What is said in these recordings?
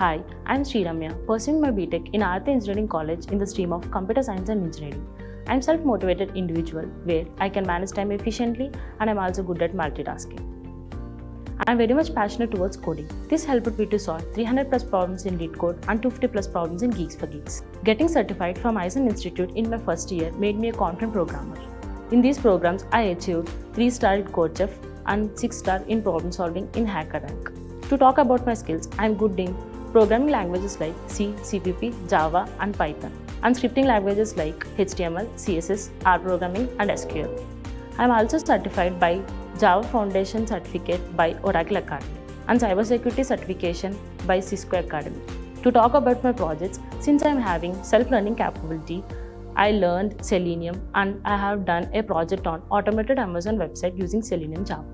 Hi, I'm Ms.Ramya, pursuing my BTech in Aarti Engineering College in the stream of Computer Science and Engineering. I'm a self-motivated individual where I can manage time efficiently and I'm also good at multitasking. I'm very much passionate towards coding. This helped me to solve 300 plus problems in LeetCode and 250 plus problems in Geeks for Geeks. Getting certified from Eisen Institute in my first year made me a confident programmer. In these programs, I achieved 3-star in CodeChef and 6-star in problem solving in HackerRank. To talk about my skills, I am good in programming languages like C, CPP, Java and Python, and scripting languages like HTML, CSS, R programming and SQL. I am also certified by Java Foundation Certificate by Oracle Academy and Cybersecurity Certification by Cisco Academy. To talk about my projects, since I am having self-learning capability, I learned Selenium and I have done a project on automated Amazon website using Selenium Java.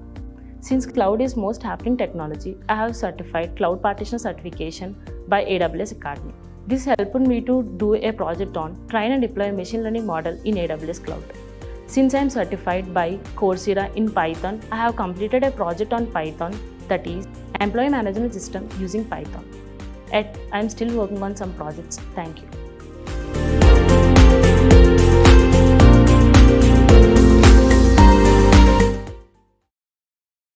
Since cloud is most happening technology, I have certified Cloud Partition Certification by AWS Academy. This helped me to do a project on train and deploy a machine learning model in AWS Cloud. Since I am certified by Coursera in Python, I have completed a project on Python, that is Employee Management System using Python. Yet, I am still working on some projects. Thank you.